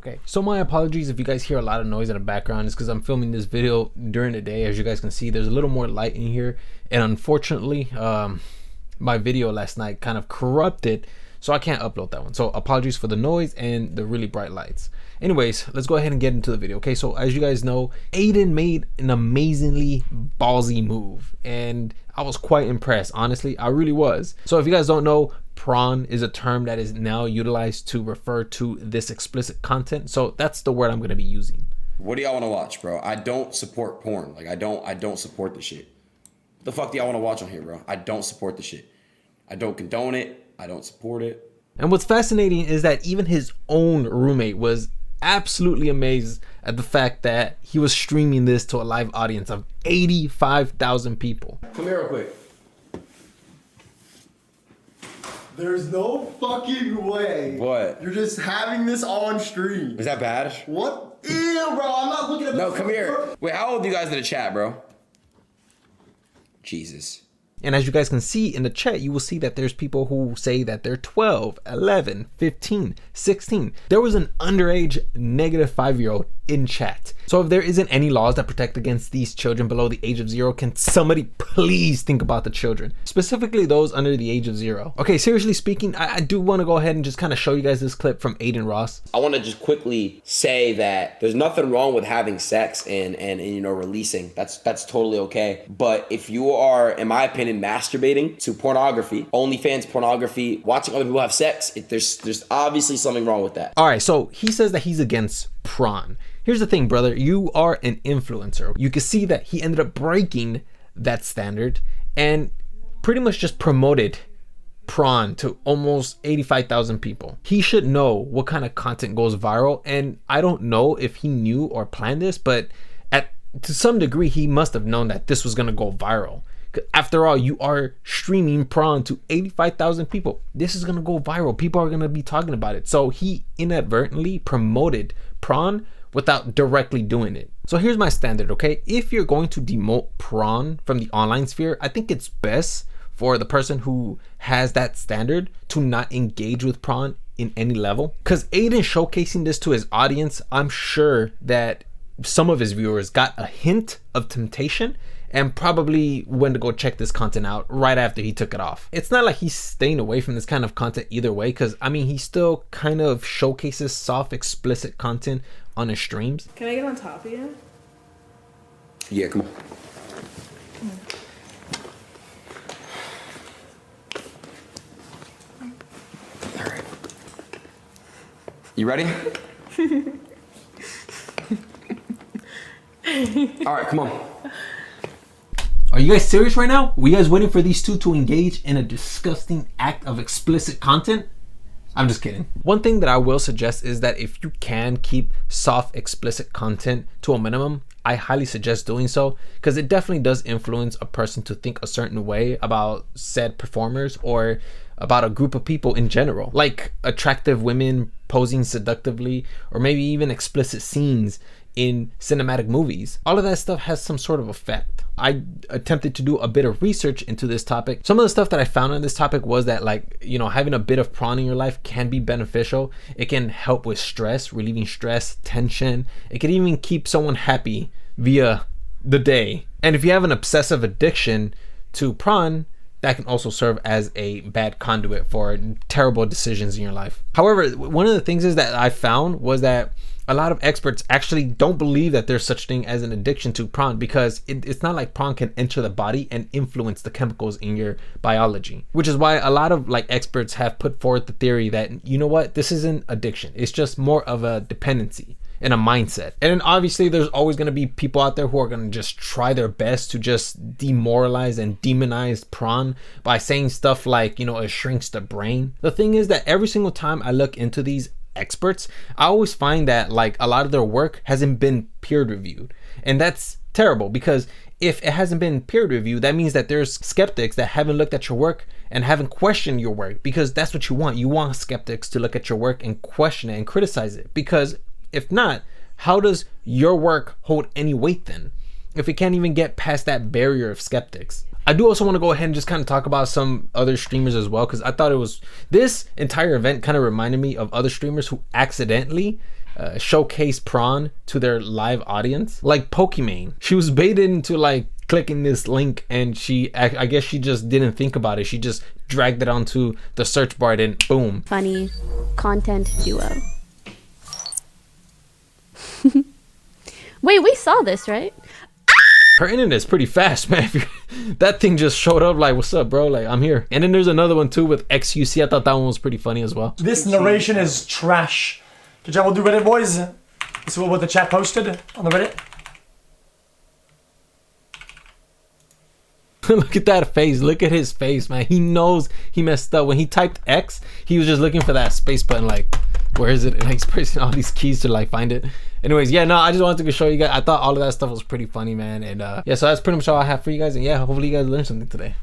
Okay, so my apologies if you guys hear a lot of noise in the background. It's because I'm filming this video during the day. As you guys can see, there's a little more light in here, and unfortunately my video last night kind of corrupted, so I can't upload that one. So apologies for the noise and the really bright lights. Anyways, let's go ahead and get into the video. Okay, so as you guys know, Aiden made an amazingly ballsy move, and I was quite impressed. Honestly, I really was. So if you guys don't know, Pron is a term that is now utilized to refer to this explicit content. So that's the word I'm going to be using. What do y'all want to watch, bro? I don't support porn. Like I don't support the shit. The fuck do y'all want to watch on here, bro? I don't support the shit. I don't condone it. I don't support it. And what's fascinating is that even his own roommate was absolutely amazed at the fact that he was streaming this to a live audience of 85,000 people. Come here real quick. There's no fucking way. What? You're just having this on stream. Is that bad? What? Ew, bro. I'm not looking at No, come here. Wait, how old are you guys in the chat, bro? Jesus. And as you guys can see in the chat, you will see that there's people who say that they're 12, 11, 15, 16. There was an underage -5-year-old in chat. So if there isn't any laws that protect against these children below the age of 0, can somebody please think about the children, specifically those under the age of 0? Okay, seriously speaking, I do want to go ahead and just kind of show you guys this clip from Aiden Ross. I want to just quickly say that there's nothing wrong with having sex and you know, releasing. That's totally okay. But if you are, in my opinion, masturbating to pornography, OnlyFans pornography, watching other people have sex, there's obviously something wrong with that. All right, so he says that he's against Pron. Here's the thing, brother. You are an influencer. You can see that he ended up breaking that standard and pretty much just promoted Pron to almost 85,000 people. He should know what kind of content goes viral, and I don't know if he knew or planned this, but to some degree he must have known that this was going to go viral. After all, you are streaming Pron to 85,000 people. This is going to go viral. People are going to be talking about it. So he inadvertently promoted Pron without directly doing it. So here's my standard, okay? If you're going to demote Pron from the online sphere, I think it's best for the person who has that standard to not engage with Pron in any level. Because Aiden showcasing this to his audience, I'm sure that some of his viewers got a hint of temptation and probably went to go check this content out right after he took it off. It's not like he's staying away from this kind of content either way, because I mean, he still kind of showcases soft, explicit content on his streams. Can I get on top of you? Yeah, come on. All right. You ready? All right, come on. Are you guys serious right now? Were you guys waiting for these two to engage in a disgusting act of explicit content? I'm just kidding. One thing that I will suggest is that if you can keep soft, explicit content to a minimum, I highly suggest doing so, because it definitely does influence a person to think a certain way about said performers or about a group of people in general, like attractive women posing seductively, or maybe even explicit scenes in cinematic movies. All of that stuff has some sort of effect. I attempted to do a bit of research into this topic. Some of the stuff that I found on this topic was that, like, you know, having a bit of Pron in your life can be beneficial. It can help with stress, relieving stress, tension. It can even keep someone happy via the day. And if you have an obsessive addiction to Pron, that can also serve as a bad conduit for terrible decisions in your life. However, one of the things is that I found was that a lot of experts actually don't believe that there's such thing as an addiction to Pron, because it's not like Pron can enter the body and influence the chemicals in your biology, which is why a lot of like experts have put forward the theory that, you know what, this isn't addiction. It's just more of a dependency and a mindset. And then obviously there's always going to be people out there who are going to just try their best to just demoralize and demonize Pron by saying stuff like, you know, it shrinks the brain. The thing is that every single time I look into these experts, I always find that like a lot of their work hasn't been peer reviewed, and that's terrible, because if it hasn't been peer reviewed, that means that there's skeptics that haven't looked at your work and haven't questioned your work, because that's what you want. You want skeptics to look at your work and question it and criticize it, because if not, how does your work hold any weight then, if it can't even get past that barrier of skeptics? I do also want to go ahead and just kind of talk about some other streamers as well, because I thought this entire event kind of reminded me of other streamers who accidentally showcase Pron to their live audience, like Pokimane. She was baited into like clicking this link, and I guess she just didn't think about it. She just dragged it onto the search bar, and boom. Funny content duo. Wait, we saw this, right? Her internet's pretty fast, man. That thing just showed up like, what's up, bro? Like, I'm here. And then there's another one too with XUC. I thought that one was pretty funny as well. This narration is trash. Good job, we'll do Reddit, boys. This is what the chat posted on the Reddit. Look at that face. Look at his face, man. He knows he messed up. When he typed X, he was just looking for that space button, like, where is it? And he's pressing all these keys to like find it. Anyways, yeah, no, I just wanted to show you guys. I thought all of that stuff was pretty funny, man. And yeah, so that's pretty much all I have for you guys. And yeah, hopefully you guys learned something today.